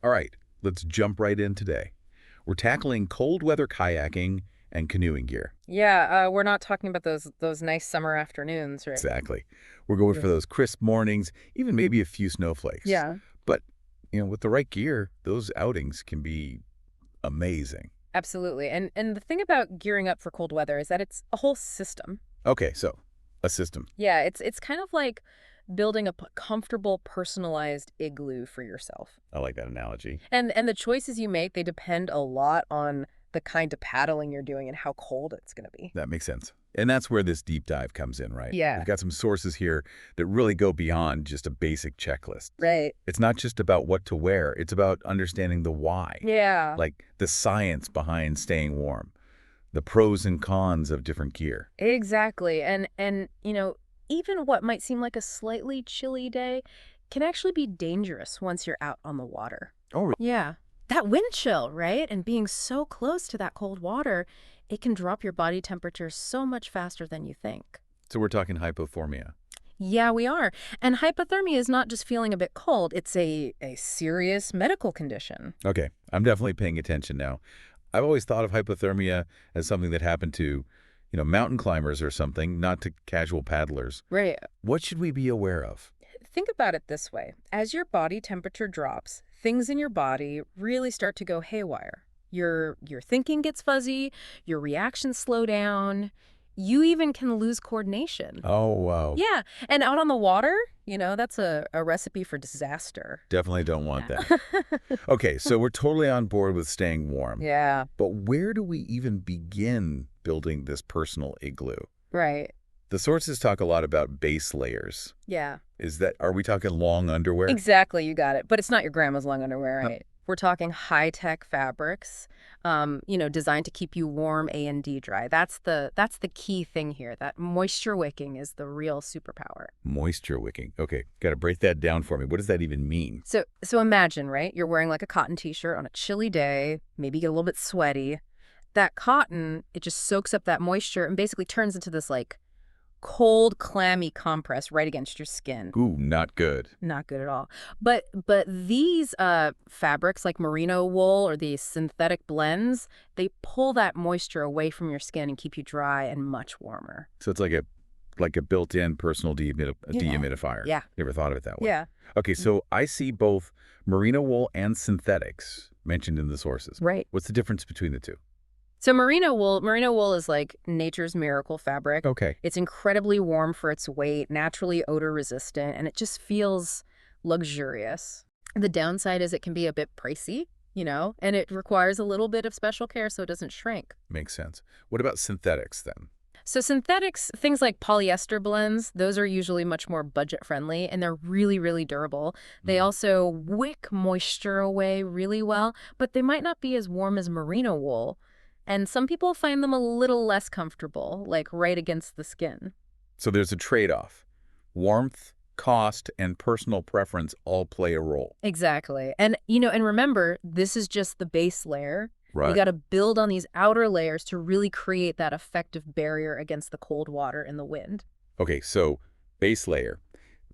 All right, let's jump right in today. We're tackling cold weather kayaking and canoeing gear. Yeah, we're not talking about those nice summer afternoons, right? Exactly. We're going Yeah. for those crisp mornings, even maybe a few snowflakes. Yeah, But, with the right gear, those outings can be amazing. absolutely. And the thing about gearing up for cold weather is that it's a whole system. Okay, so a system. Yeah, it's kind of like building a comfortable, personalized igloo for yourself. I like that analogy. And the choices you make, they depend a lot on the kind of paddling you're doing and how cold it's going to be. That makes sense. And that's where this deep dive comes in, right? We've Yeah. got some sources here that really go beyond just a basic checklist. Right. It's not just about what to wear, it's about understanding the why, Yeah. like the science behind staying warm, the pros and cons of different gear. Exactly. And even what might seem like a slightly chilly day can actually be dangerous once you're out on the water. Oh, Yeah. That wind chill, right? And being so close to that cold water, it can drop your body temperature so much faster than you think. so we're talking hypothermia. Yeah, we are. And hypothermia is not just feeling a bit cold, it's a serious medical condition. Okay, I'm definitely paying attention now. I've always thought of hypothermia as something that happened to, mountain climbers or something, not to casual paddlers. Right. What should we be aware of? Think about it this way. As your body temperature drops, things in your body really start to go haywire. Your thinking gets fuzzy, your reactions slow down, you even can lose coordination. Oh, wow. Yeah, and out on the water, that's a recipe for disaster. Definitely don't want Yeah. that. Okay, so we're totally on board with staying warm. Yeah, But where do we even begin building this personal igloo? right. The sources talk a lot about base layers. Yeah. Are we talking long underwear? Exactly, you got it. But it's not your grandma's long underwear, Uh, right? We're talking high-tech fabrics, designed to keep you warm and dry. That's the key thing here. That moisture wicking is the real superpower. Moisture wicking. Okay, got to break that down for me. What does that even mean? So imagine, right? You're wearing like a cotton t-shirt on a chilly day, maybe get a little bit sweaty. That cotton, it just soaks up that moisture and basically turns into this like cold, clammy compress right against your skin. Ooh, not good. Not good at all. But these fabrics like merino wool or these synthetic blends, they pull that moisture away from your skin and keep you dry and much warmer. So it's like a built-in personal Yeah. dehumidifier. Yeah. Never thought of it that way. Yeah. Okay, so I see both merino wool and synthetics mentioned in the sources. Right. What's the difference between the two? So merino wool is like nature's miracle fabric. Okay. It's incredibly warm for its weight, naturally odor resistant, and it just feels luxurious. The downside is it can be a bit pricey, and it requires a little bit of special care so it doesn't shrink. Makes sense. What about synthetics then? So synthetics, things like polyester blends, those are usually much more budget friendly and they're really, really durable. They Mm. also wick moisture away really well, but they might not be as warm as merino wool. And some people find them a little less comfortable, like right against the skin. So there's a trade-off. Warmth, cost, and personal preference all play a role. Exactly. And remember, this is just the base layer. You Right. got to build on these outer layers to really create that effective barrier against the cold water and the wind. Okay, so base layer.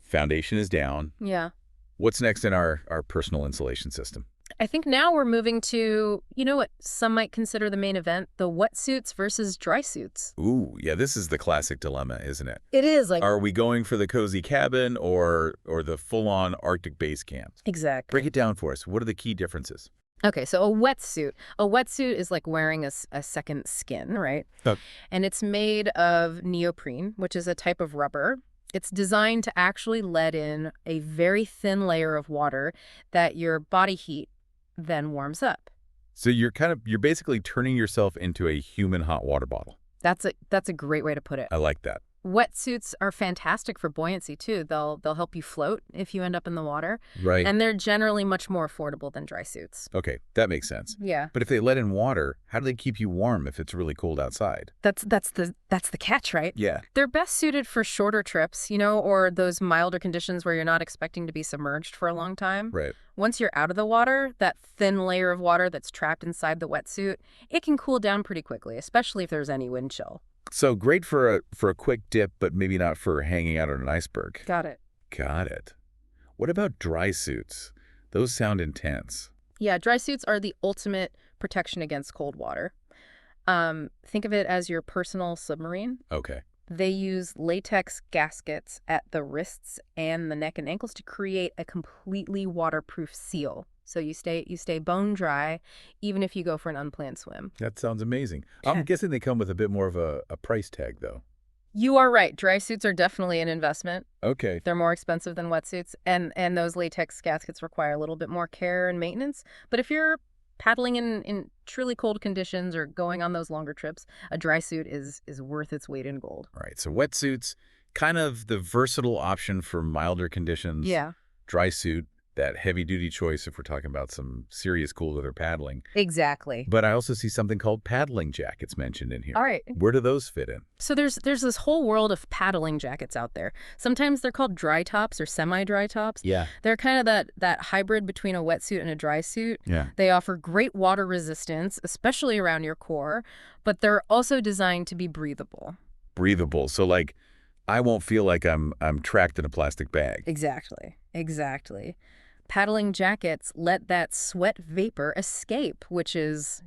Foundation is down. Yeah. What's next in our personal insulation system? I think now we're moving to, what some might consider the main event, the wetsuits versus dry suits. Ooh, yeah, this is the classic dilemma, isn't it? It is like Are we going for the cozy cabin or the full-on Arctic base camp? exactly. Break it down for us. What are the key differences? Okay, so a wetsuit. A wetsuit is like wearing a second skin, right? Oh. And it's made of neoprene, which is a type of rubber. It's designed to actually let in a very thin layer of water that your body heat then warms up. So you're basically turning yourself into a human hot water bottle. That's a great way to put it. I like that. Wetsuits are fantastic for buoyancy too. They'll help you float if you end up in the water, Right. and they're generally much more affordable than dry suits. Okay, that makes sense. Yeah. But if they let in water, how do they keep you warm if it's really cold outside? That's the catch, right? Yeah. They're best suited for shorter trips, or those milder conditions where you're not expecting to be submerged for a long time. Right. Once you're out of the water, that thin layer of water that's trapped inside the wetsuit, it can cool down pretty quickly, especially if there's any wind chill. So great for a quick dip, but maybe not for hanging out on an iceberg. Got it. Got it. What about dry suits? Those sound intense. Yeah, dry suits are the ultimate protection against cold water. Think of it as your personal submarine. Okay. They use latex gaskets at the wrists and the neck and ankles to create a completely waterproof seal. So you stay bone dry even if you go for an unplanned swim. That sounds amazing. I'm guessing they come with a bit more of a price tag, though. You are right. Dry suits are definitely an investment. Okay. They're more expensive than wetsuits, and those latex gaskets require a little bit more care and maintenance. But if you're paddling in truly cold conditions or going on those longer trips, a dry suit is worth its weight in gold. All right. So wetsuits, kind of the versatile option for milder conditions. Yeah, Dry suit, that heavy-duty choice if we're talking about some serious cold weather paddling. exactly. But I also see something called paddling jackets mentioned in here. All right. Where do those fit in? So there's this whole world of paddling jackets out there. Sometimes they're called dry tops or semi-dry tops. Yeah. They're kind of that hybrid between a wetsuit and a dry suit. Yeah. They offer great water resistance, especially around your core, but they're also designed to be breathable. Breathable. So, like, I won't feel like I'm trapped in a plastic bag. Exactly. Exactly. Paddling jackets let that sweat vapor escape, which is,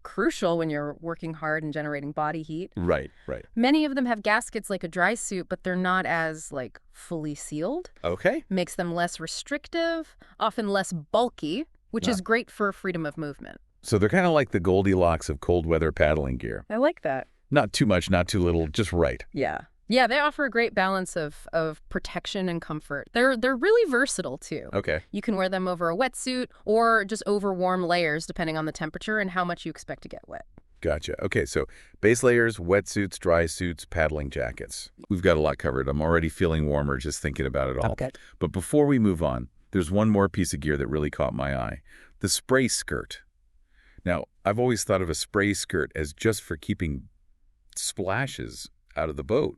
crucial when you're working hard and generating body heat. Right, right. Many of them have gaskets like a dry suit, but they're not as, fully sealed. Okay. Makes them less restrictive, often less bulky, which Ah. is great for freedom of movement. So they're kind of like the Goldilocks of cold weather paddling gear. I like that. Not too much, not too little, just right. Yeah. Yeah, they offer a great balance of protection and comfort. They're really versatile too. Okay. You can wear them over a wetsuit or just over warm layers depending on the temperature and how much you expect to get wet. Gotcha. Okay, so base layers, wetsuits, dry suits, paddling jackets. We've got a lot covered. I'm already feeling warmer just thinking about it all. Okay. But before we move on, there's one more piece of gear that really caught my eye. The spray skirt. Now, I've always thought of a spray skirt as just for keeping splashes out of the boat.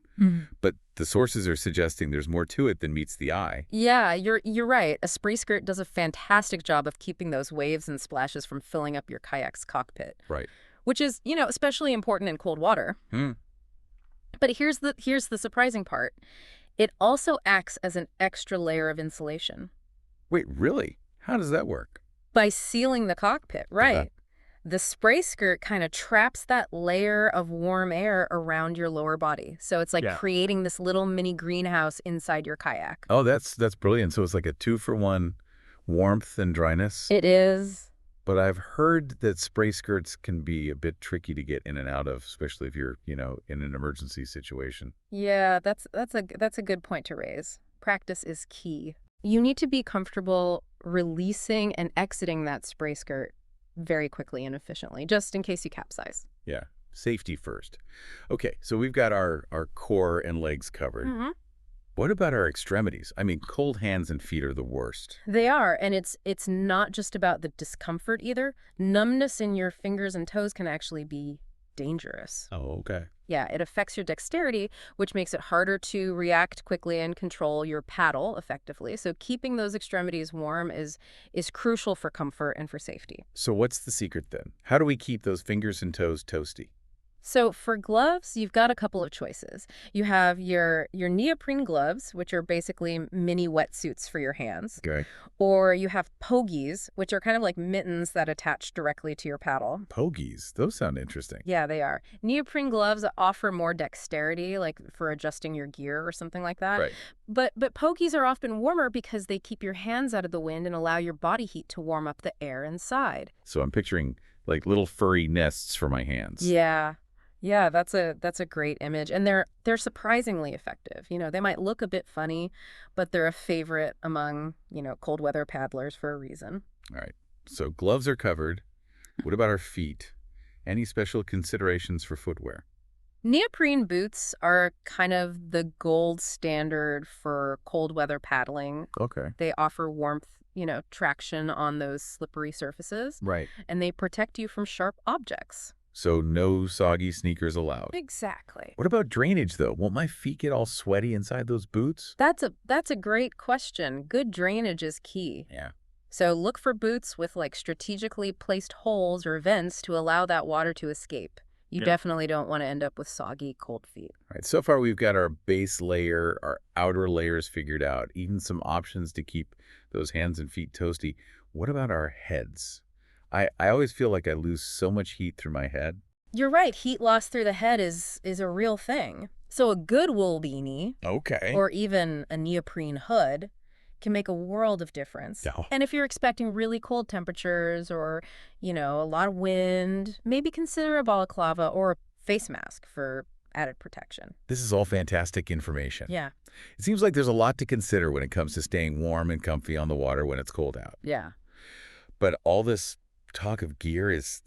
But the sources are suggesting there's more to it than meets the eye. Yeah, you're right. A spray skirt does a fantastic job of keeping those waves and splashes from filling up your kayak's cockpit, Right. which is, especially important in cold water. Hmm. But here's the surprising part. It also acts as an extra layer of insulation Wait, really? How does that work? by sealing the cockpit, right? The spray skirt kind of traps that layer of warm air around your lower body. So it's like creating this little mini greenhouse inside your kayak. Oh, that's brilliant. So it's like a 2-for-1 warmth and dryness. It is. But I've heard that spray skirts can be a bit tricky to get in and out of, especially if you're, in an emergency situation. Yeah, that's a good point to raise. Practice is key. You need to be comfortable releasing and exiting that spray skirt very quickly and efficiently, just in case you capsize. Yeah, safety first. Okay, so we've got our core and legs covered. What about our extremities? I mean, cold hands and feet are the worst. They are, and it's not just about the discomfort either. Numbness in your fingers and toes can actually be dangerous. Oh, okay. Yeah, it affects your dexterity, which makes it harder to react quickly and control your paddle effectively. So keeping those extremities warm is crucial for comfort and for safety. So what's the secret then? How do we keep those fingers and toes toasty? So for gloves, you've got a couple of choices. You have your neoprene gloves, which are basically mini wetsuits for your hands. Okay. Or you have pogies, which are kind of like mittens that attach directly to your paddle. Pogies. Those sound interesting. Yeah, they are. Neoprene gloves offer more dexterity, like for adjusting your gear or something like that. Right. But pogies are often warmer because they keep your hands out of the wind and allow your body heat to warm up the air inside. So I'm picturing like little furry nests for my hands. Yeah. Yeah, that's a great image. And they're surprisingly effective. They might look a bit funny, but they're a favorite among, cold weather paddlers for a reason. All right. So gloves are covered. What about our feet? Any special considerations for footwear? Neoprene boots are kind of the gold standard for cold weather paddling. Okay. They offer warmth, traction on those slippery surfaces, Right. and they protect you from sharp objects. So no soggy sneakers allowed. Exactly. What about drainage, though? Won't my feet get all sweaty inside those boots? That's a great question. Good drainage is key. Yeah. So look for boots with strategically placed holes or vents to allow that water to escape. You definitely don't want to end up with soggy, cold feet. All right. So far, we've got our base layer, our outer layers figured out, even some options to keep those hands and feet toasty. What about our heads? I always feel like I lose so much heat through my head. You're right, heat loss through the head is a real thing. So a good wool beanie, Okay. or even a neoprene hood, can make a world of difference. Oh, And if you're expecting really cold temperatures or, a lot of wind, maybe consider a balaclava or a face mask for added protection. this is all fantastic information. Yeah. It seems like there's a lot to consider when it comes to staying warm and comfy on the water when it's cold out. Yeah. But all this talk of gear is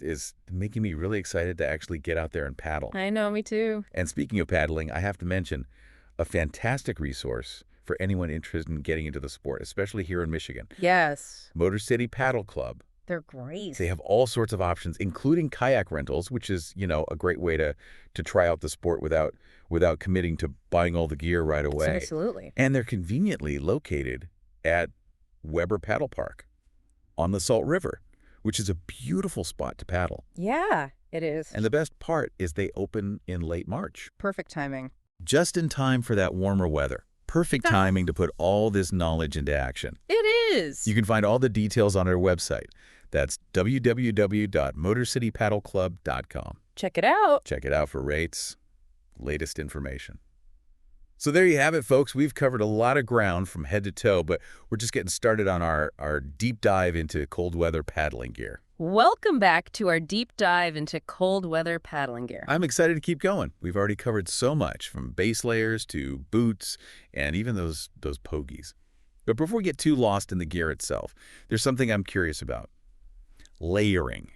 making me really excited to actually get out there and paddle. I know, me too. And speaking of paddling, I have to mention a fantastic resource for anyone interested in getting into the sport, especially here in Michigan. Yes. Motor City Paddle Club. They're great. They have all sorts of options, including kayak rentals, which is, a great way to try out the sport without committing to buying all the gear right away. Absolutely. And they're conveniently located at Weber Paddle Park on the Salt River, which is a beautiful spot to paddle. Yeah, it is. And the best part is they open in late March, Perfect timing. just in time for that warmer weather. Perfect timing to put all this knowledge into action. It is. You can find all the details on our website. That's www.motorcitypaddleclub.com. Check it out. Check it out for rates, latest information. So there you have it, folks. We've covered a lot of ground from head to toe, but we're just getting started on our deep dive into cold weather paddling gear. Welcome back to our deep dive into cold weather paddling gear. I'm excited to keep going. We've already covered so much, from base layers to boots and even those pogies. But before we get too lost in the gear itself, there's something I'm curious about. Layering.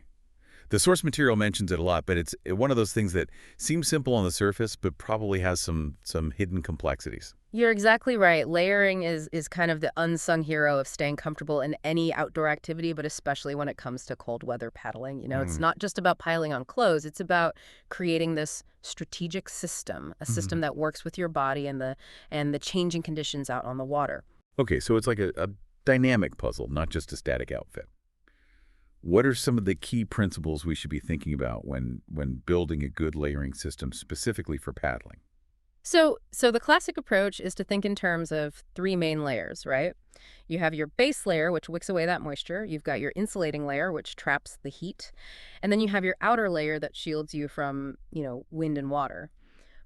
The source material mentions it a lot, but it's one of those things that seems simple on the surface, but probably has some hidden complexities. You're exactly right. Layering is kind of the unsung hero of staying comfortable in any outdoor activity, but especially when it comes to cold weather paddling. It's not just about piling on clothes. It's about creating this strategic system, a system that works with your body and the changing conditions out on the water. Okay, so it's like a dynamic puzzle, not just a static outfit. What are some of the key principles we should be thinking about when building a good layering system specifically for paddling? So the classic approach is to think in terms of three main layers, right? You have your base layer, which wicks away that moisture. You've got your insulating layer, which traps the heat. And then you have your outer layer that shields you from, wind and water.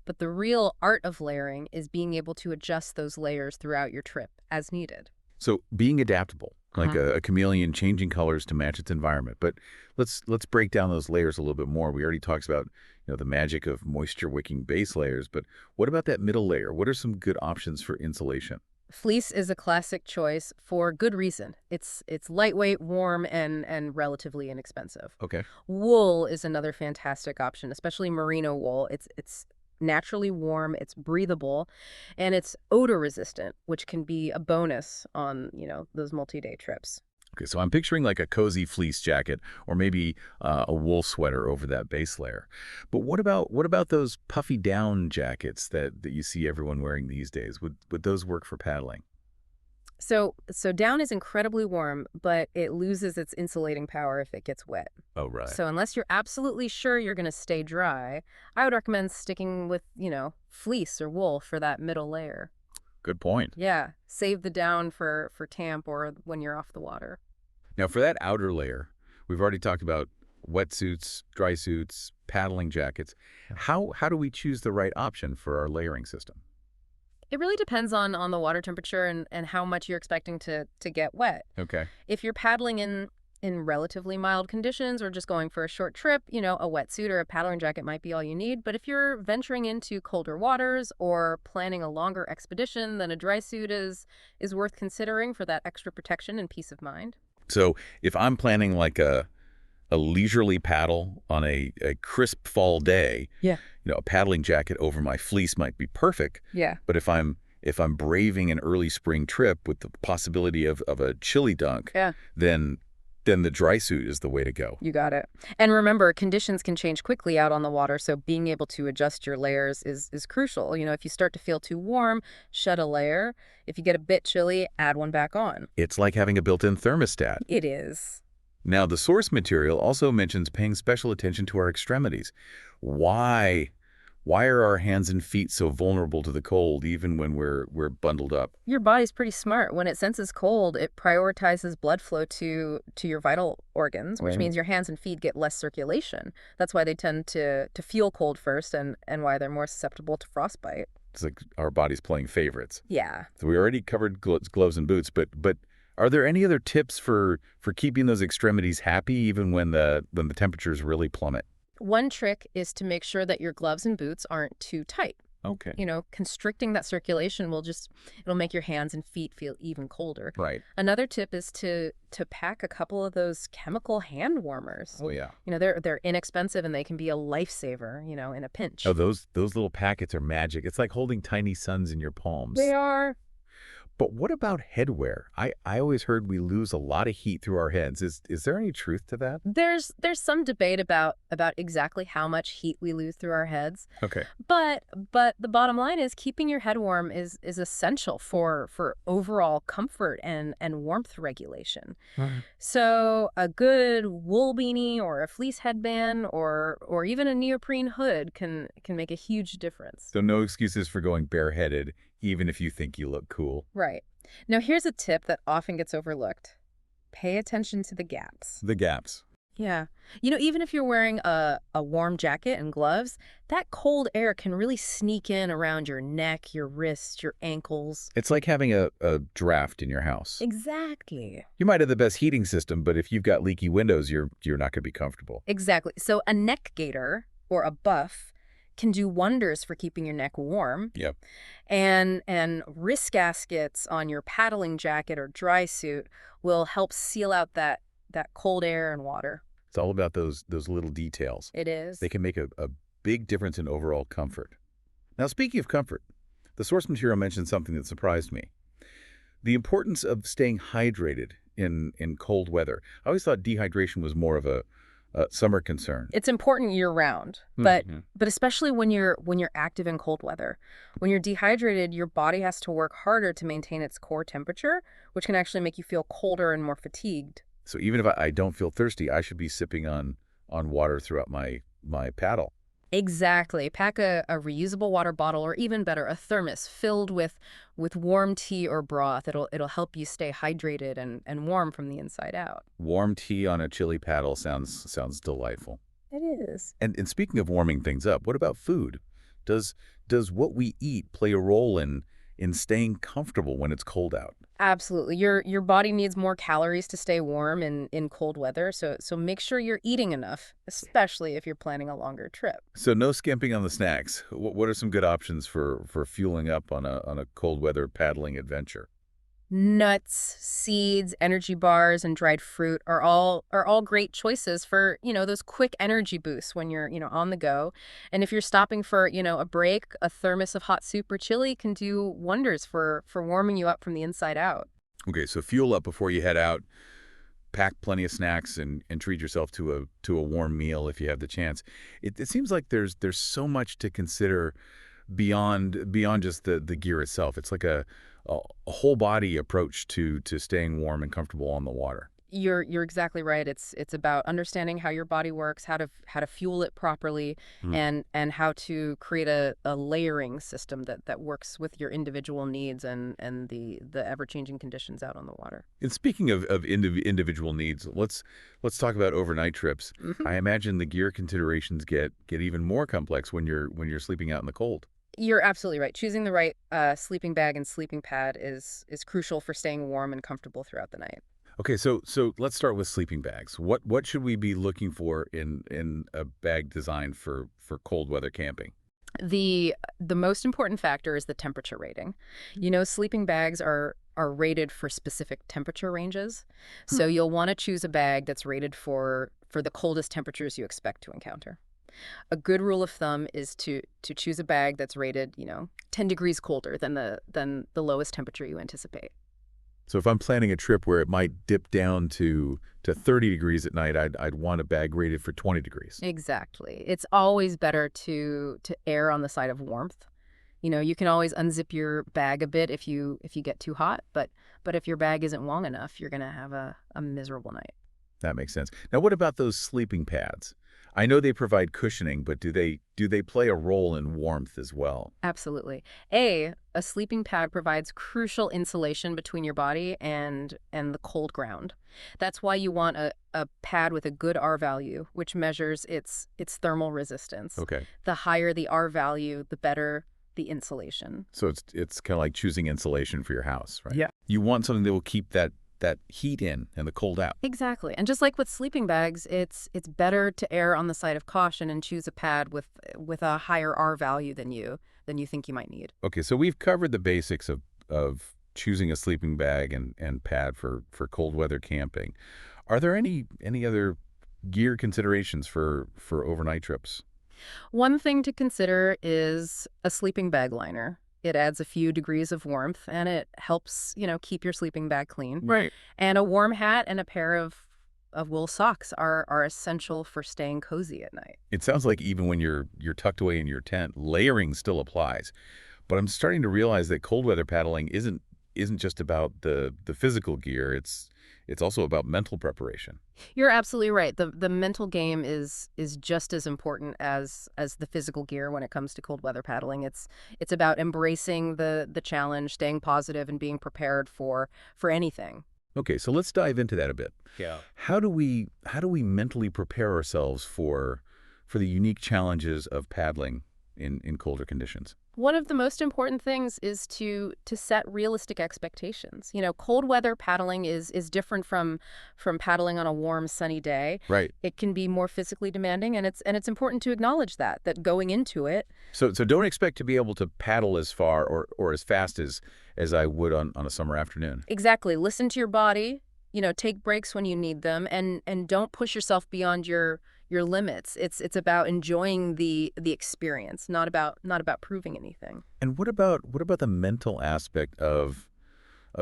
But the real art of layering is being able to adjust those layers throughout your trip as needed. So being adaptable, like a chameleon changing colors to match its environment. But let's break down those layers a little bit more. We already talked about the magic of moisture wicking base layers, but what about that middle layer? What are some good options for insulation? Fleece is a classic choice for good reason. It's lightweight, warm, and relatively inexpensive. Okay. Wool is another fantastic option, especially merino wool. It's naturally warm, it's breathable, and it's odor resistant, which can be a bonus on, those multi-day trips. Okay, so I'm picturing like a cozy fleece jacket or maybe a wool sweater over that base layer. But what about those puffy down jackets that you see everyone wearing these days? Would those work for paddling? So down is incredibly warm, but it loses its insulating power if it gets wet. Oh, right. So unless you're absolutely sure you're going to stay dry, I would recommend sticking with, fleece or wool for that middle layer. Good point. Yeah, save the down for tamp or when you're off the water. Now, for that outer layer, we've already talked about wetsuits, dry suits, paddling jackets. How do we choose the right option for our layering system? It really depends on the water temperature and how much you're expecting to get wet. Okay. If you're paddling in relatively mild conditions or just going for a short trip, a wetsuit or a paddling jacket might be all you need. But if you're venturing into colder waters or planning a longer expedition, then a dry suit is worth considering for that extra protection and peace of mind. So if I'm planning like a leisurely paddle on a crisp fall day, Yeah. A paddling jacket over my fleece might be perfect. Yeah. But if I'm braving an early spring trip with the possibility of a chilly dunk, Yeah. then the dry suit is the way to go. You got it. And remember, conditions can change quickly out on the water, so being able to adjust your layers is crucial. If you start to feel too warm, shed a layer. If you get a bit chilly, add one back on. It's like having a built-in thermostat. It is. Now, the source material also mentions paying special attention to our extremities. Why Why are our hands and feet so vulnerable to the cold even when we're bundled up? Your body's pretty smart. When it senses cold, it prioritizes blood flow to your vital organs, which Right. means your hands and feet get less circulation. That's why they tend to feel cold first and why they're more susceptible to frostbite. It's like our body's playing favorites. Yeah. So we already covered gloves and boots, but are there any other tips for keeping those extremities happy even when the temperatures really plummet? One trick is to make sure that your gloves and boots aren't too tight. Okay. Constricting that circulation it'll make your hands and feet feel even colder. Right. Another tip is to pack a couple of those chemical hand warmers. Oh yeah. They're inexpensive and they can be a lifesaver, in a pinch. Oh, those little packets are magic. It's like holding tiny suns in your palms. They are. But what about headwear? I always heard we lose a lot of heat through our heads. Is there any truth to that? There's some debate about exactly how much heat we lose through our heads. Okay. But the bottom line is keeping your head warm is essential for overall comfort and warmth regulation. Right. So a good wool beanie or a fleece headband or even a neoprene hood can make a huge difference. So no excuses for going bareheaded, even if you think you look cool. Right. Now here's a tip that often gets overlooked. Pay attention to the gaps. The gaps. Yeah. Even if you're wearing a warm jacket and gloves, that cold air can really sneak in around your neck, your wrists, your ankles. It's like having a draft in your house. Exactly. You might have the best heating system, but if you've got leaky windows, you're not going to be comfortable. Exactly. So a neck gaiter or a buff can do wonders for keeping your neck warm. Yep. And wrist gaskets on your paddling jacket or dry suit will help seal out that cold air and water. It's all about those little details. It is. They can make a big difference in overall comfort. Now, speaking of comfort, the source material mentioned something that surprised me. The importance of staying hydrated in cold weather. I always thought dehydration was more of a summer concern. It's important year round, but Mhm. but especially when you're active in cold weather. When you're dehydrated, your body has to work harder to maintain its core temperature, which can actually make you feel colder and more fatigued. So even if I don't feel thirsty, I should be sipping on water throughout my paddle. Exactly. Pack a reusable water bottle or even better, a thermos filled with warm tea or broth. It'll help you stay hydrated and warm from the inside out. Warm tea on a chilly paddle sounds delightful. It is. And speaking of warming things up, what about food? Does what we eat play a role in staying comfortable when it's cold out? Absolutely. Your body needs more calories to stay warm in cold weather, so make sure you're eating enough, especially if you're planning a longer trip. So no skimping on the snacks. What are some good options for fueling up on a cold weather paddling adventure? Nuts, seeds, energy bars, and dried fruit are all great choices for, those quick energy boosts when you're, on the go. And if you're stopping for, a break, a thermos of hot soup or chili can do wonders for warming you up from the inside out. Okay, so fuel up before you head out. Pack plenty of snacks and treat yourself to a warm meal if you have the chance. It seems like there's so much to consider beyond just the gear itself. It's like a whole body approach to staying warm and comfortable on the water. You're exactly right. It's about understanding how your body works, how to fuel it properly, Hmm. and how to create a layering system that works with your individual needs and the ever-changing conditions out on the water. And speaking of individual needs, let's talk about overnight trips. Mhm. I imagine the gear considerations get even more complex when you're sleeping out in the cold. You're absolutely right. Choosing the right sleeping bag and sleeping pad is crucial for staying warm and comfortable throughout the night. Okay, so let's start with sleeping bags. What should we be looking for in a bag designed for cold weather camping? The most important factor is the temperature rating. Sleeping bags are rated for specific temperature ranges. So you'll want to choose a bag that's rated for the coldest temperatures you expect to encounter. A good rule of thumb is to choose a bag that's rated, 10 degrees colder than the lowest temperature you anticipate. So if I'm planning a trip where it might dip down to 30 degrees at night, I'd want a bag rated for 20 degrees. Exactly. It's always better to err on the side of warmth. You can always unzip your bag a bit if you get too hot, but if your bag isn't long enough, you're going to have a miserable night. That makes sense. Now, what about those sleeping pads? I know they provide cushioning, but do they play a role in warmth as well? Absolutely. A sleeping pad provides crucial insulation between your body and the cold ground. That's why you want a pad with a good R value, which measures its thermal resistance. Okay. The higher the R value, the better the insulation. So it's kind of like choosing insulation for your house, right? Yeah. You want something that will keep that heat in and the cold out. Exactly. And just like with sleeping bags, it's better to err on the side of caution and choose a pad with a higher R value than you think you might need. Okay, so we've covered the basics of choosing a sleeping bag and pad for cold weather camping. Are there any other gear considerations for overnight trips? One thing to consider is a sleeping bag liner. It adds a few degrees of warmth and it helps, keep your sleeping bag clean. Right. And a warm hat and a pair of wool socks are essential for staying cozy at night. It sounds like even when you're tucked away in your tent, layering still applies. But I'm starting to realize that cold weather paddling isn't just about the physical gear. It's also about mental preparation. You're absolutely right. The mental game is just as important as the physical gear when it comes to cold weather paddling. It's about embracing the challenge, staying positive, and being prepared for anything. Okay, so let's dive into that a bit. Yeah. How do we mentally prepare ourselves for the unique challenges of paddling in colder conditions? One of the most important things is to set realistic expectations. Cold weather paddling is different from paddling on a warm, sunny day. Right. It can be more physically demanding, and it's important to acknowledge that going into it. So don't expect to be able to paddle as far or as fast as I would on a summer afternoon. Exactly. Listen to your body, take breaks when you need them, and don't push yourself beyond your limits. It's about enjoying the experience, not about proving anything. And what about the mental aspect of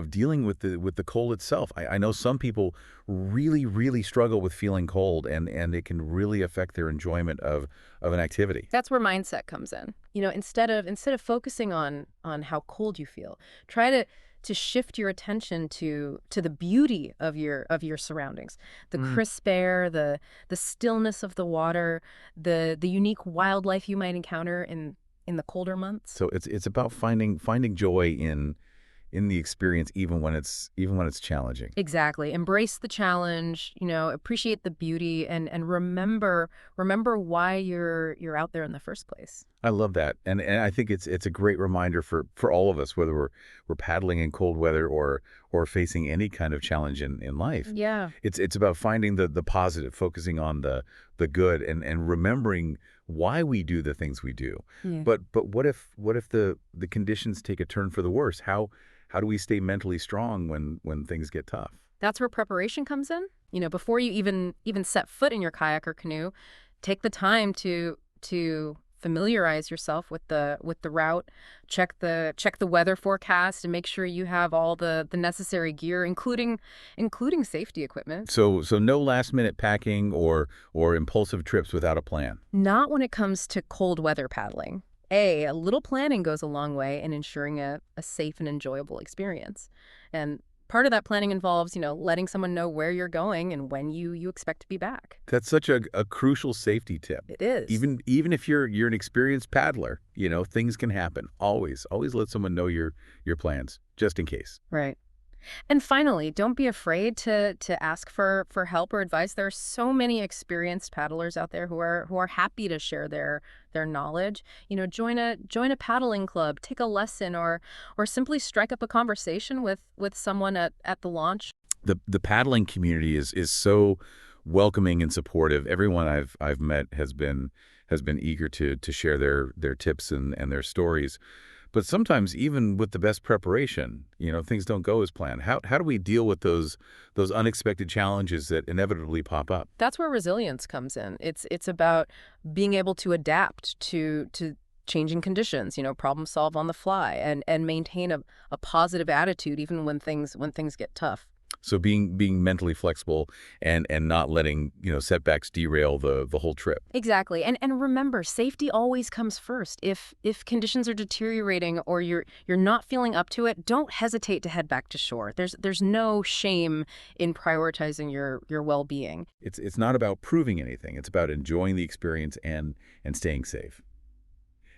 dealing with the cold itself? I know some people really struggle with feeling cold, and it can really affect their enjoyment of an activity. That's where mindset comes in. Instead of focusing on how cold you feel, try to shift your attention to the beauty of your surroundings, the crisp air, the stillness of the water, the unique wildlife you might encounter in the colder months. So it's about finding joy in the experience even when it's challenging. Exactly. Embrace the challenge, appreciate the beauty, and remember why you're out there in the first place. I love that, and I think it's a great reminder for all of us, whether we're paddling in cold weather or facing any kind of challenge in life. Yeah. It's about finding the positive, focusing on the good, and remembering why we do the things we do. Yeah. But what if the conditions take a turn for the worse? How do we stay mentally strong when things get tough? That's where preparation comes in. Before you even set foot in your kayak or canoe, take the time to familiarize yourself with the route, check the weather forecast, and make sure you have all the necessary gear, including safety equipment. So no last minute packing or impulsive trips without a plan. Not when it comes to cold weather paddling. A little planning goes a long way in ensuring a safe and enjoyable experience. And part of that planning involves, letting someone know where you're going and when you expect to be back. That's such a crucial safety tip. It is. Even if you're an experienced paddler, things can happen. Always let someone know your plans, just in case. Right. And finally, don't be afraid to ask for help or advice. There are so many experienced paddlers out there who are happy to share their knowledge. Join a paddling club, take a lesson, or simply strike up a conversation with someone at the launch. The paddling community is so welcoming and supportive. Everyone I've met has been eager to share their tips and their stories. But sometimes, even with the best preparation, things don't go as planned. How do we deal with those unexpected challenges that inevitably pop up? That's where resilience comes in. It's about being able to adapt to changing conditions, problem solve on the fly, and maintain a positive attitude even when things get tough. So being mentally flexible and not letting, setbacks derail the whole trip. Exactly. And remember, safety always comes first. If conditions are deteriorating or you're not feeling up to it, don't hesitate to head back to shore. There's no shame in prioritizing your well-being. It's not about proving anything. It's about enjoying the experience and staying safe.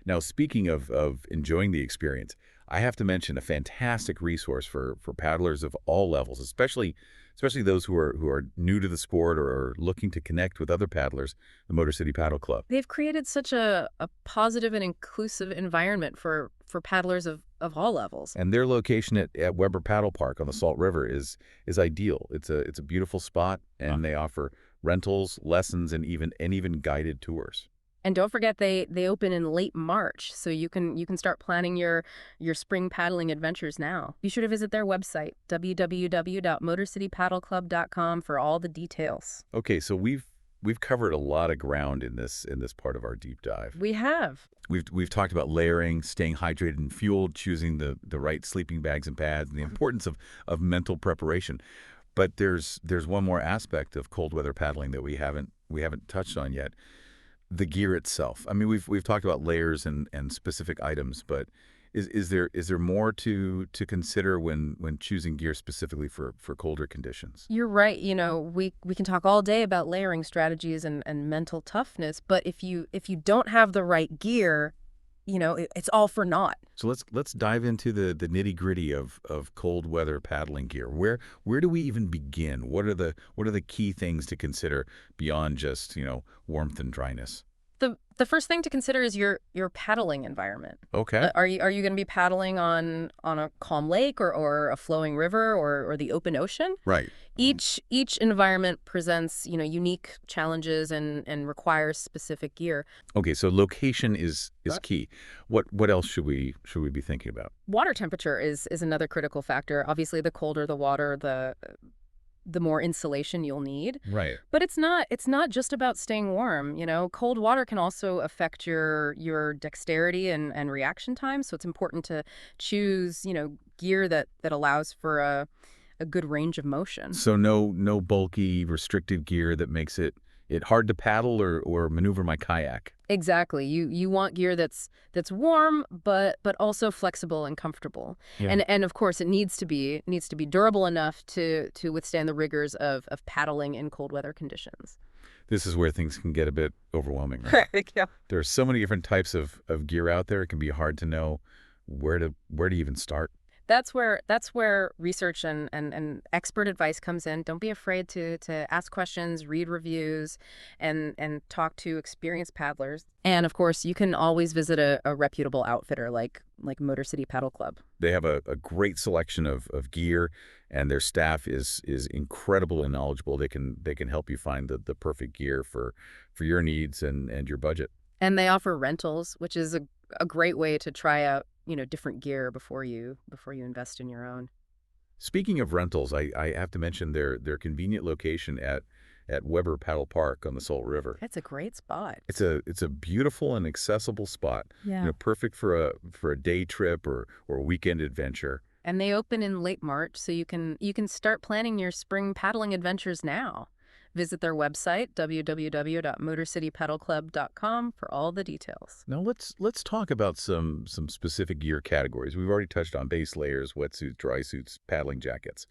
Now, speaking of enjoying the experience, I have to mention a fantastic resource for paddlers of all levels, especially those who are new to the sport or are looking to connect with other paddlers, the Motor City Paddle Club. They've created such a positive and inclusive environment for paddlers of all levels. And their location at Weber Paddle Park on the Salt River is ideal. It's a beautiful spot, and they offer rentals, lessons, and even guided tours. And don't forget they open in late March, so you can start planning your spring paddling adventures now. Be sure to visit their website, www.motorcitypaddleclub.com, for all the details. Okay, so we've covered a lot of ground in this part of our deep dive. We have. We've talked about layering, staying hydrated and fueled, choosing the right sleeping bags and pads, and the importance of mental preparation. But there's one more aspect of cold weather paddling that we haven't touched on yet. The gear itself. I mean, we've talked about layers and specific items, but is there more to consider when choosing gear specifically for colder conditions? You're right. We can talk all day about layering strategies and mental toughness, but if you don't have the right gear, it's all for naught. So let's dive into the nitty-gritty of cold weather paddling gear. Where do we even begin? What are the key things to consider beyond just, warmth and dryness? The first thing to consider is your paddling environment. Okay. Are you going to be paddling on a calm lake or a flowing river or the open ocean? Right. Each environment presents, unique challenges and requires specific gear. Okay, so location is key. What else should we be thinking about? Water temperature is another critical factor. Obviously, the colder the water, the more insulation you'll need. Right. But it's not just about staying warm. Cold water can also affect your dexterity and reaction time. So it's important to choose, gear that allows for a good range of motion. So no bulky restrictive gear that makes it hard to paddle or maneuver my kayak. Exactly. You want gear that's warm but also flexible and comfortable. Yeah. And of course it needs to be durable enough to withstand the rigors of paddling in cold weather conditions. This is where things can get a bit overwhelming, right? Yeah. There are so many different types of gear out there. It can be hard to know where to even start. That's where research and expert advice comes in. Don't be afraid to ask questions, read reviews, and talk to experienced paddlers. And of course, you can always visit a reputable outfitter like Motor City Paddle Club. They have a great selection of gear, and their staff is incredible and knowledgeable. They can help you find the perfect gear for your needs and your budget. And they offer rentals, which is a great way to try out, different gear before you invest in your own. Speaking of rentals, I have to mention their convenient location at Weber Paddle Park on the Salt River. That's a great spot. It's a beautiful and accessible spot. Yeah. Perfect for a day trip or a weekend adventure. And they open in late March, so you can start planning your spring paddling adventures now. Visit their website, www.motorcitypaddleclub.com, for all the details. Now let's talk about some specific gear categories. We've already touched on base layers, wetsuits, dry suits, paddling jackets.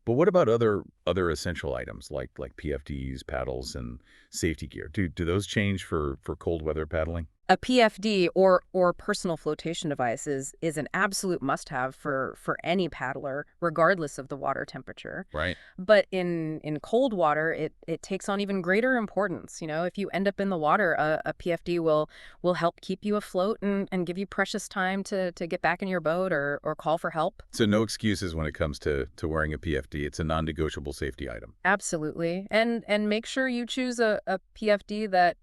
But what about other essential items like PFDs, paddles, and safety gear? Do those change for cold weather paddling? A PFD or personal flotation device is an absolute must-have for any paddler, regardless of the water temperature. Right. But in cold water, it takes on even greater importance. If you end up in the water, a PFD will help keep you afloat and give you precious time to get back in your boat or call for help. So no excuses when it comes to wearing a PFD. It's a non-negotiable safety item. Absolutely. And make sure you choose a PFD that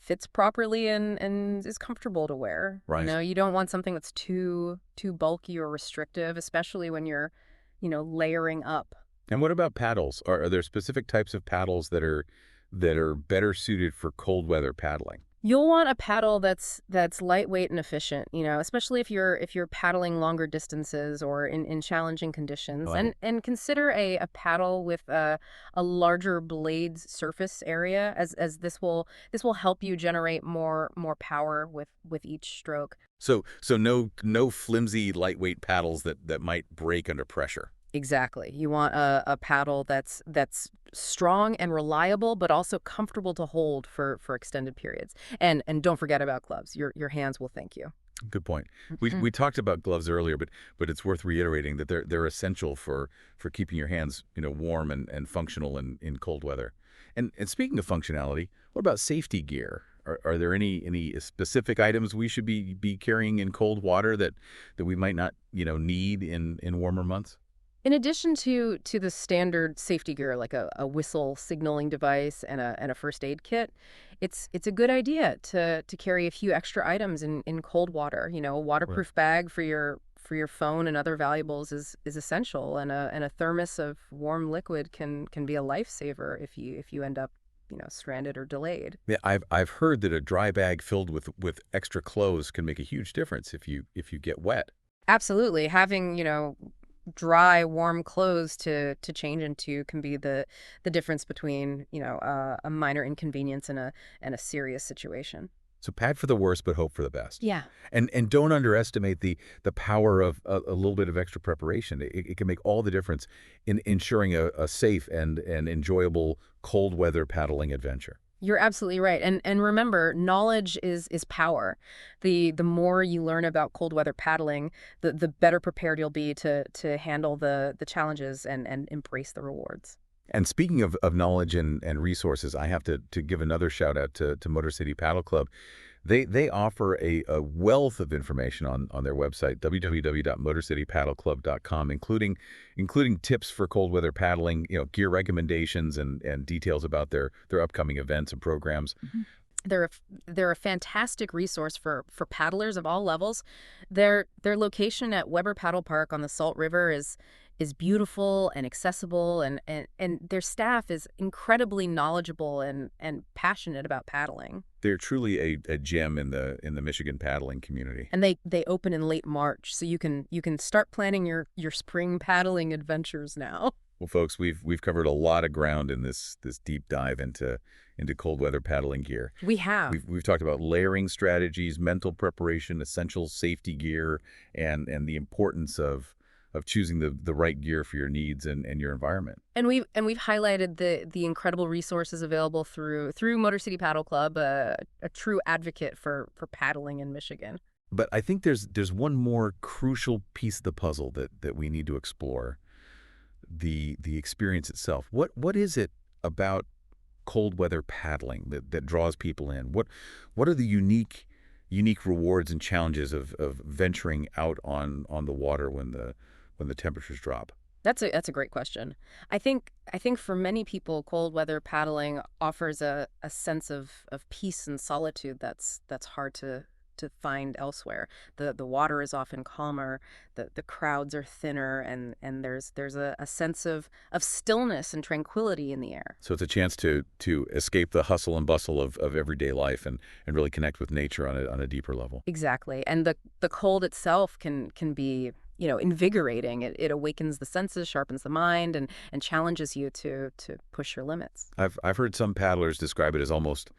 fits properly and is comfortable to wear. Right. You don't want something that's too bulky or restrictive, especially when you're, layering up. And what about paddles? Are there specific types of paddles that are better suited for cold weather paddling? You'll want a paddle that's lightweight and efficient, especially if you're paddling longer distances or in challenging Oh, conditions. I And consider a paddle with a larger blades surface area as this will help you generate more power with each stroke. so no flimsy lightweight paddles that might break under pressure. Exactly. You want a paddle that's strong and reliable, but also comfortable to hold for extended periods. And don't forget about gloves. Your hands will thank you. Good point. We Mhm. we talked about gloves earlier, but it's worth reiterating that they're essential for keeping your hands, warm and functional in cold weather. And speaking of functionality, what about safety gear? Are there any specific items we should be carrying in cold water that we might not, need in warmer months? In addition to the standard safety gear like a whistle signaling device and a first aid kit, it's a good idea to carry a few extra items in cold water. A Right. waterproof bag for your phone and other valuables is essential, and a thermos of warm liquid can be a lifesaver if you end up stranded or delayed. Yeah, I've heard that a dry bag filled with extra clothes can make a huge difference if you get wet. Absolutely. Having, dry, warm clothes to change into can be the difference between, a minor inconvenience and a serious situation. So pad for the worst, but hope for the best. Yeah. And don't underestimate the power of a little bit of extra preparation. It can make all the difference in ensuring a safe and enjoyable cold weather paddling adventure. You're absolutely right. And remember, knowledge is power. The more you learn about cold weather paddling, the better prepared you'll be to handle the challenges and embrace the rewards. And speaking of knowledge and resources, I have to give another shout out to Motor City Paddle Club. They offer a wealth of information on their website, www.motorcitypaddleclub.com, including tips for cold weather paddling, gear recommendations and details about their upcoming events and programs. They're a fantastic resource for paddlers of all levels. Their location at Weber Paddle Park on the Salt River is beautiful and accessible, and their staff is incredibly knowledgeable and passionate about paddling. They're truly a gem in the Michigan paddling community. And they open in late March, so you can start planning your spring paddling adventures now. Well, folks, we've covered a lot of ground in this deep dive into cold weather paddling gear. We have. We've talked about layering strategies, mental preparation, essential safety gear, and the importance of choosing the right gear for your needs and your environment. And we've highlighted the incredible resources available through Motor City Paddle Club, a true advocate for paddling in Michigan. But I think there's one more crucial piece of the puzzle that we need to explore, the experience itself. What is it about cold weather paddling that draws people in? What are the unique rewards and challenges of venturing out on the water when the temperatures drop? That's a great question. I think for many people, cold weather paddling offers a sense of peace and solitude that's hard to find elsewhere. The water is often calmer, the crowds are thinner, and there's a sense of stillness and tranquility in the air. So it's a chance to escape the hustle and bustle of everyday life and really connect with nature on a deeper level. Exactly. And the cold itself can be, invigorating. It awakens the senses, sharpens the mind, and challenges you to push your limits. I've heard some paddlers describe it as almost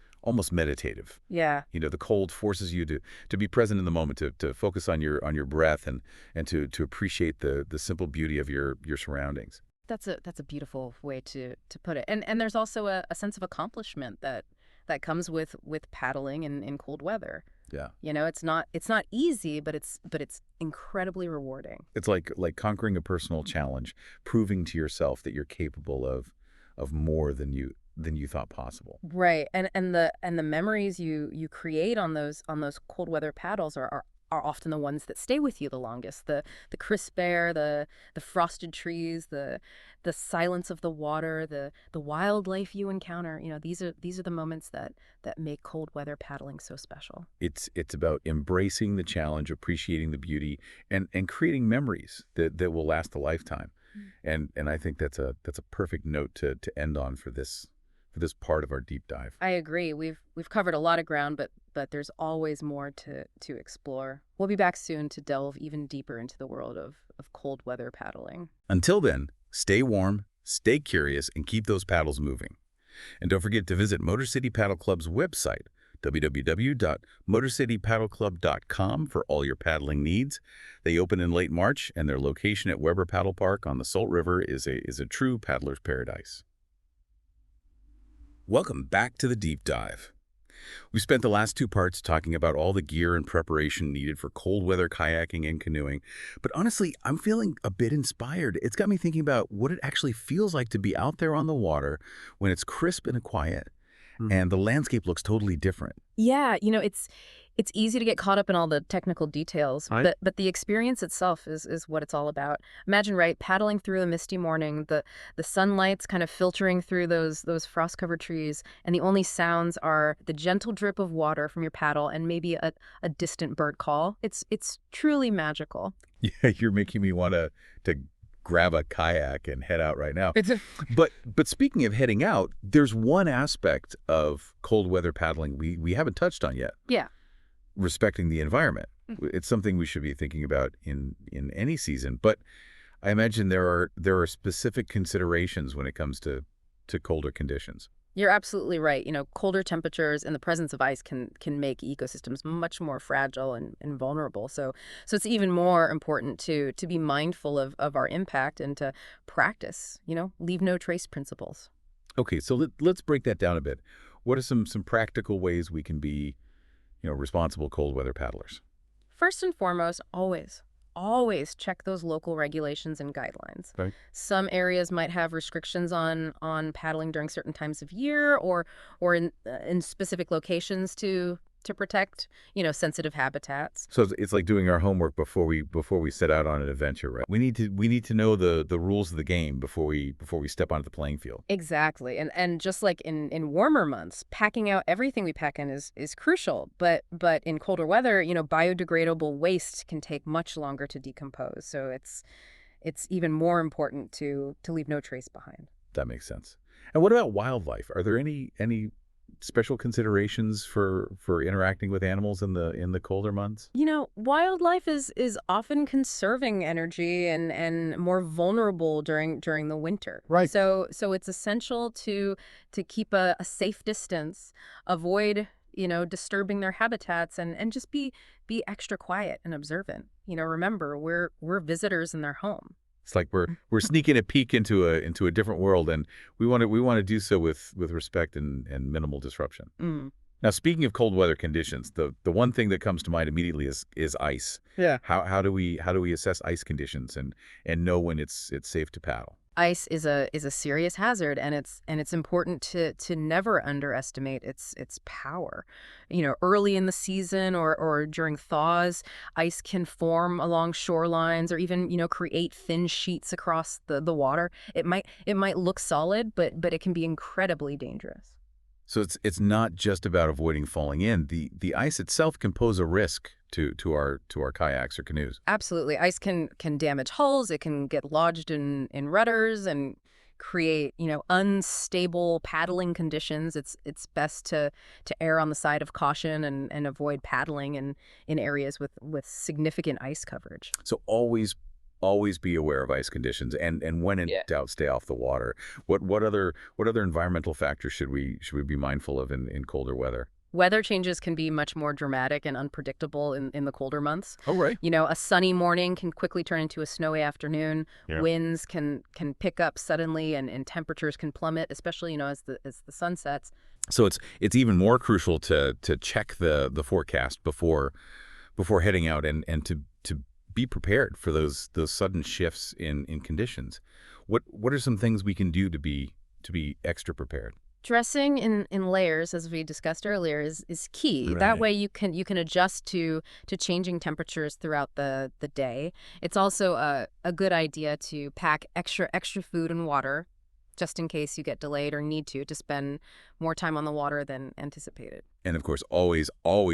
meditative. Yeah. The cold forces you to be present in the moment, to focus on your breath and to appreciate the simple beauty of your surroundings. That's a beautiful way to put it. And there's also a sense of accomplishment that comes with paddling in cold weather. Yeah. It's not easy, but it's incredibly rewarding. It's like conquering a personal challenge, proving to yourself that you're capable of more than you thought possible. Right. And the memories you create on those cold weather paddles are often the ones that stay with you the longest. The crisp air, the frosted trees, the silence of the water, the wildlife you encounter. These are the moments that make cold weather paddling so special. It's about embracing the challenge, appreciating the beauty, and creating memories that will last a lifetime. And I think that's a perfect note to end on for for this part of our deep dive. I agree. We've covered a lot of ground, but there's always more to explore. We'll be back soon to delve even deeper into the world of cold weather paddling. Until then, stay warm, stay curious, and keep those paddles moving. And don't forget to visit Motor City Paddle Club's website, www.motorcitypaddleclub.com, for all your paddling needs. They open in late March, and their location at Weber Paddle Park on the Salt River is a true paddler's paradise. Welcome back to the Deep Dive. We spent the last 2 parts talking about all the gear and preparation needed for cold weather kayaking and canoeing, but honestly, I'm feeling a bit inspired. It's got me thinking about what it actually feels like to be out there on the water when it's crisp and quiet, and the landscape looks totally different. Yeah, it's easy to get caught up in all the technical details, Right. but the experience itself is what it's all about. Imagine, right, paddling through a misty morning, the sunlight's kind of filtering through those frost-covered trees, and the only sounds are the gentle drip of water from your paddle and maybe a distant bird call. It's truly magical. Yeah, you're making me want to grab a kayak and head out right now. It's But speaking of heading out, there's one aspect of cold weather paddling we haven't touched on yet. Yeah. Respecting the environment. Mhm. It's something we should be thinking about in any season. But I imagine there are specific considerations when it comes to colder conditions. You're absolutely right. Colder temperatures and the presence of ice can make ecosystems much more fragile and vulnerable. So it's even more important to be mindful of our impact and to practice, leave no trace principles. Okay, so let's break that down a bit. What are some practical ways we can be, responsible cold weather paddlers? First and foremost, always check those local regulations and guidelines. Right. Some areas might have restrictions on paddling during certain times of year or in specific locations to protect, sensitive habitats. So it's like doing our homework before we set out on an adventure, right? We need to know the rules of the game before we step onto the playing field. Exactly. And just like in warmer months, packing out everything we pack in is crucial. But in colder weather, biodegradable waste can take much longer to decompose. So it's even more important to leave no trace behind. That makes sense. And what about wildlife? Are there any special considerations for interacting with animals in the colder months? Wildlife is often conserving energy and more vulnerable during the winter. Right. So it's essential to keep a safe distance, avoid, disturbing their habitats and just be extra quiet and observant. Remember, we're visitors in their home. It's like we're sneaking a peek into a different world, and we want to do so with respect and minimal disruption. Mm. Now, speaking of cold weather conditions, the one thing that comes to mind immediately is ice. Yeah. How do we assess ice conditions and know when it's safe to paddle? Ice is a serious hazard, and it's important to never underestimate its power. Early in the season or during thaws, ice can form along shorelines or even create thin sheets across the water. It might look solid, but it can be incredibly dangerous. So it's not just about avoiding falling in. The ice itself can pose a risk to our kayaks or canoes. Absolutely. Ice can damage hulls. It can get lodged in rudders and create, unstable paddling conditions. It's best to err on the side of caution and avoid paddling in areas with significant ice coverage. So always be aware of ice conditions and when in doubt, stay off the water. What other environmental factors should we be mindful of in colder weather? Weather changes can be much more dramatic and unpredictable in the colder months. Oh, right. A sunny morning can quickly turn into a snowy afternoon. Yeah. Winds can pick up suddenly and temperatures can plummet, especially, as the sun sets. So it's even more crucial to check the forecast before heading out and to be prepared for those sudden shifts in conditions. What are some things we can do to be extra prepared? Dressing in layers, as we discussed earlier, is key. Right. That way you can adjust to changing temperatures throughout the day. It's also a good idea to pack extra food and water just in case you get delayed or need to spend more time on the water than anticipated. And of course, always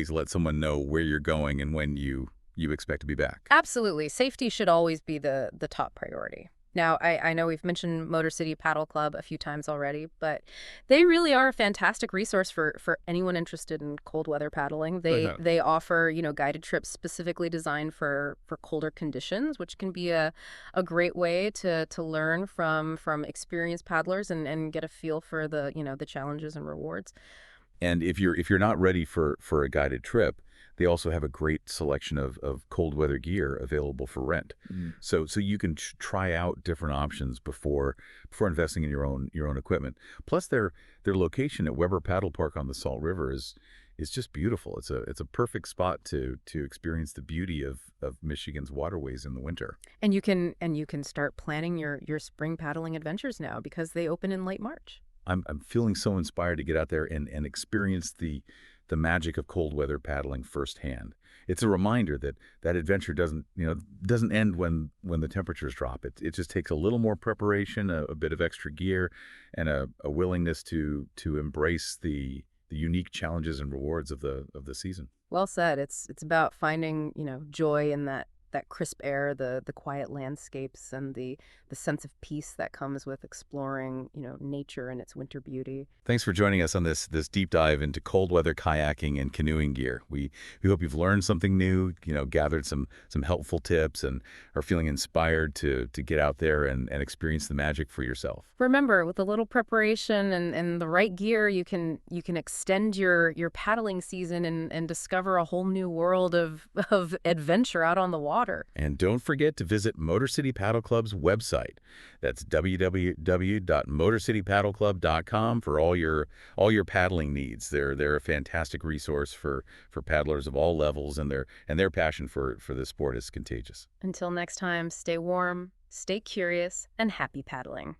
let someone know where you're going and when you expect to be back. Absolutely. Safety should always be the top priority. Now, I know we've mentioned Motor City Paddle Club a few times already, but they really are a fantastic resource for anyone interested in cold weather paddling. They They have. they offer, guided trips specifically designed for colder conditions, which can be a great way to learn from experienced paddlers and get a feel for the challenges and rewards. And if you're not ready for a guided trip, they also have a great selection of cold weather gear available for rent. So you can try out different options before investing in your own equipment. Plus their location at Weber Paddle Park on the Salt River is just beautiful. It's a perfect spot to experience the beauty of Michigan's waterways in the winter. And you can start planning your spring paddling adventures now because they open in late March. I'm feeling so inspired to get out there and experience the magic of cold weather paddling firsthand. It's a reminder that adventure doesn't end when the temperatures drop. It just takes a little more preparation, a bit of extra gear, and a willingness to embrace the unique challenges and rewards of the season. Well said. It's about finding, joy in that crisp air, the quiet landscapes, and the sense of peace that comes with exploring, nature and its winter beauty. Thanks for joining us on this deep dive into cold weather kayaking and canoeing gear. We hope you've learned something new, gathered some helpful tips, and are feeling inspired to get out there and experience the magic for yourself. Remember, with a little preparation and the right gear, you can extend your paddling season and discover a whole new world of adventure out on the water. And don't forget to visit Motor City Paddle Club's website. That's www.motorcitypaddleclub.com for all your paddling needs. They're a fantastic resource for paddlers of all levels, and their passion for this sport is contagious. Until next time, stay warm, stay curious, and happy paddling.